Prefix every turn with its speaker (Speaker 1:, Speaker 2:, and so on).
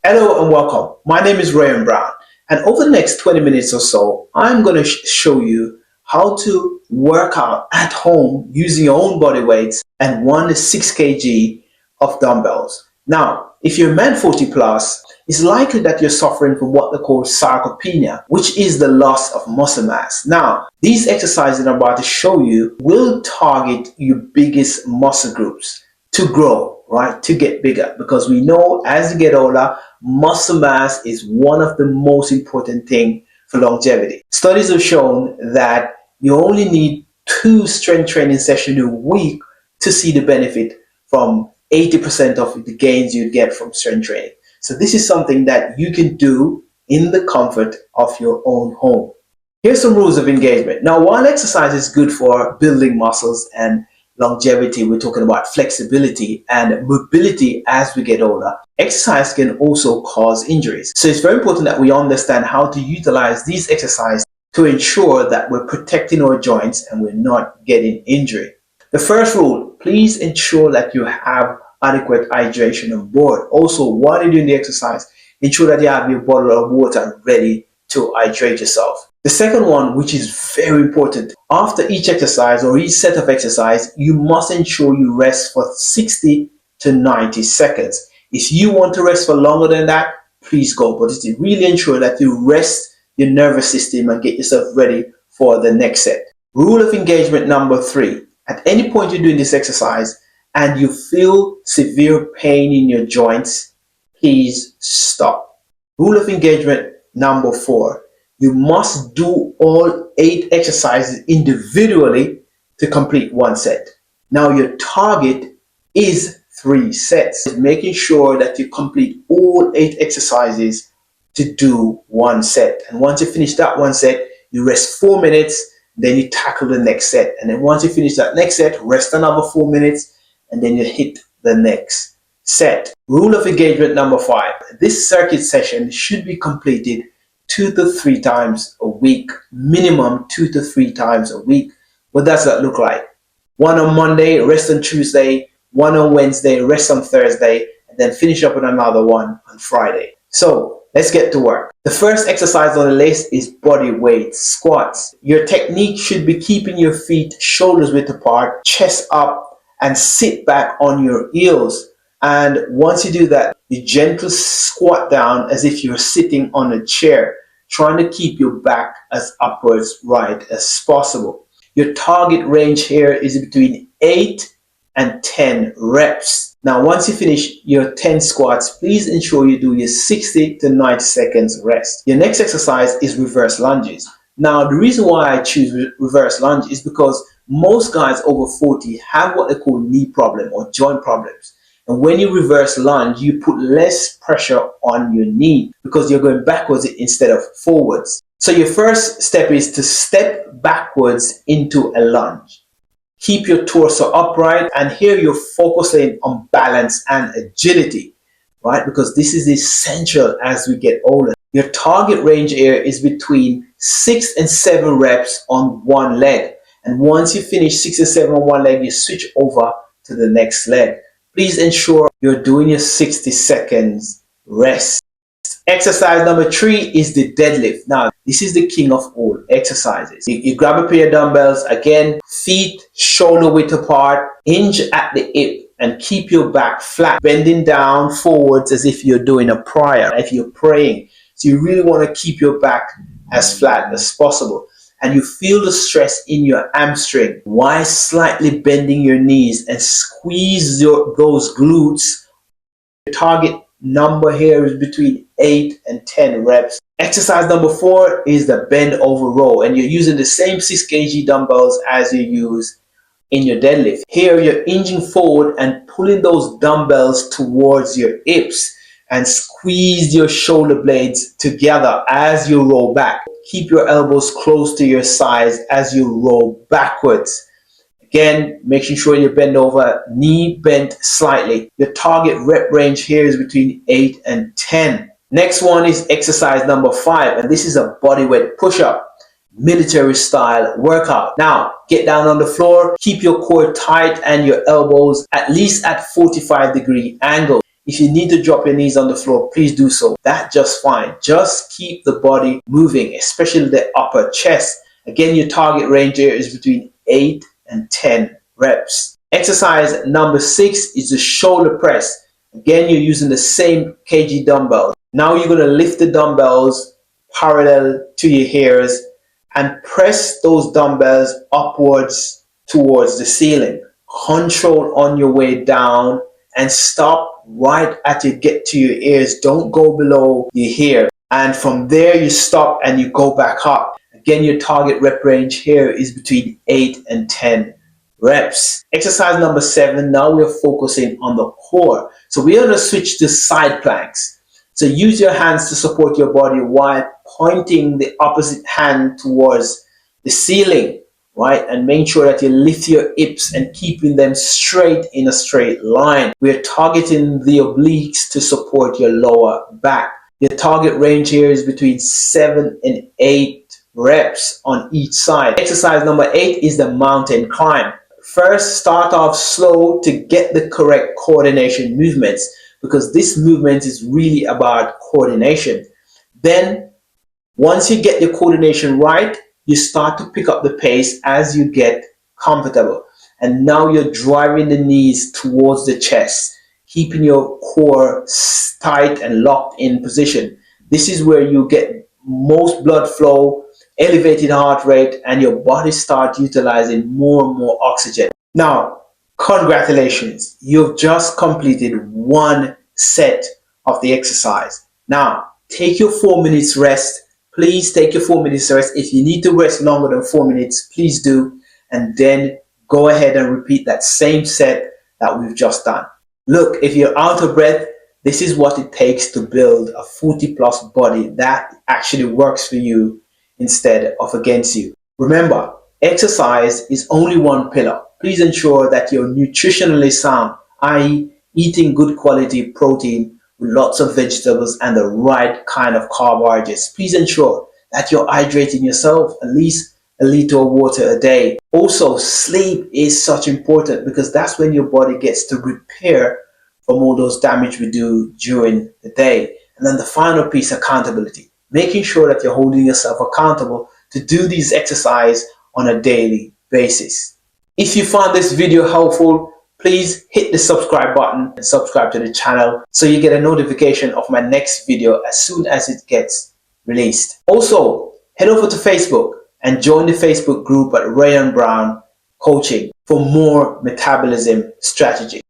Speaker 1: Hello and welcome. My name is Ryan Brown, and over the next 20 minutes or so, I'm going to show you how to work out at home using your own body weights and 1 to 6 kg of dumbbells. Now, if you're a man 40 plus, it's likely that you're suffering from what they call sarcopenia, which is the loss of muscle mass. Now, these exercises that I'm about to show you will target your biggest muscle groups to grow, right? To get bigger, because we know as you get older, muscle mass is one of the most important things for longevity. Studies have shown that you only need 2 strength training sessions a week to see the benefit from 80% of the gains you get from strength training. So this is something that you can do in the comfort of your own home. Here's some rules of engagement. Now, while exercise is good for building muscles and longevity, we're talking about flexibility and mobility as we get older, exercise can also cause injuries. So it's very important that we understand how to utilize these exercises to ensure that we're protecting our joints and we're not getting injury. The first rule, please ensure that you have adequate hydration on board. Also, while you're doing the exercise, ensure that you have your bottle of water ready to hydrate yourself. The second one, which is very important, after each exercise or each set of exercise, you must ensure you rest for 60 to 90 seconds. If you want to rest for longer than that, please go. But it's to really ensure that you rest your nervous system and get yourself ready for the next set. Rule of engagement number 3. At any point you're doing this exercise and you feel severe pain in your joints, please stop. Rule of engagement number 4. You must do all 8 exercises individually to complete 1 set. Now your target is 3 sets. Making sure that you complete all 8 exercises to do 1 set. And once you finish that 1 set, you rest 4 minutes, then you tackle the next set. And then once you finish that next set, rest another 4 minutes, and then you hit the next set. Rule of engagement number 5. This circuit session should be completed 2 to 3 times a week, minimum 2 to 3 times a week. What does that look like? 1 on Monday, rest on Tuesday, 1 on Wednesday, rest on Thursday, and then finish up with another one on Friday. So let's get to work. The first exercise on the list is body weight squats. Your technique should be keeping your feet shoulders width apart, chest up, and sit back on your heels. And once you do that, you gently squat down as if you're sitting on a chair, trying to keep your back as upwards right as possible. Your target range here is between 8 and 10 reps. Now, once you finish your 10 squats, please ensure you do your 60 to 90 seconds rest. Your next exercise is reverse lunges. Now, the reason why I choose reverse lunge is because most guys over 40 have what they call knee problem or joint problems. And when you reverse lunge, you put less pressure on your knee because you're going backwards instead of forwards. So your first step is to step backwards into a lunge. Keep your torso upright, and here you're focusing on balance and agility, right? Because this is essential as we get older. Your target range here is between 6 and 7 reps on one leg. And once you finish 6 and 7 on one leg, you switch over to the next leg. Please ensure you're doing your 60 seconds rest. Exercise number 3 is the deadlift. Now, this is the king of all exercises. You grab a pair of dumbbells, again, feet shoulder width apart, hinge at the hip, and keep your back flat, bending down forwards as if you're doing a prayer, if you're praying. So you really want to keep your back as flat as possible. And you feel the stress in your hamstring while slightly bending your knees and squeeze those glutes. Your target number here is between 8 and 10 reps. Exercise number 4 is the bend over row, and you're using the same 6 kg dumbbells as you use in your deadlift. Here you're hinging forward and pulling those dumbbells towards your hips and squeeze your shoulder blades together as you roll back. Keep your elbows close to your sides as you roll backwards. Again, making sure you bend over, knee bent slightly. Your target rep range here is between 8 and 10. Next one is exercise number 5, and this is a bodyweight push-up, military style workout. Now, get down on the floor, keep your core tight and your elbows at least at 45-degree angle. If you need to drop your knees on the floor, please do so. That's just fine. Just keep the body moving, especially the upper chest. Again, your target range here is between 8 and 10 reps. Exercise number 6 is the shoulder press. Again, you're using the same kg dumbbell. Now you're going to lift the dumbbells parallel to your ears and press those dumbbells upwards towards the ceiling. Control on your way down and stop right at you get to your ears. Don't go below your ear. And from there you stop and you go back up. Again, your target rep range here is between 8 and 10 reps. Exercise number 7, now we're focusing on the core. So we're going to switch to side planks. So use your hands to support your body while pointing the opposite hand towards the ceiling, right? And make sure that you lift your hips and keeping them straight in a straight line. We're targeting the obliques to support your lower back. Your target range here is between 7 and 8 reps on each side. Exercise number 8 is the mountain climb. First, start off slow to get the correct coordination movements, because this movement is really about coordination. Then, once you get your coordination right, you start to pick up the pace as you get comfortable. And now you're driving the knees towards the chest, keeping your core tight and locked in position. This is where you get most blood flow, elevated heart rate, and your body starts utilizing more and more oxygen. Now, congratulations, you've just completed one set of the exercise. Now, take your 4 minutes rest. Please take your 4 minutes rest. If you need to rest longer than 4 minutes, please do. And then go ahead and repeat that same set that we've just done. Look, if you're out of breath, this is what it takes to build a 40+ body that actually works for you instead of against you. Remember, exercise is only one pillar. Please ensure that you're nutritionally sound, i.e. eating good quality protein with lots of vegetables and the right kind of carbohydrates. Please ensure that you're hydrating yourself, at least a liter of water a day. Also, sleep is such important because that's when your body gets to repair from all those damage we do during the day. And then the final piece, accountability. Making sure that you're holding yourself accountable to do these exercises on a daily basis. If you found this video helpful, please hit the subscribe button and subscribe to the channel so you get a notification of my next video as soon as it gets released. Also, head over to Facebook and join the Facebook group at Ryan Brown Coaching for more metabolism strategy.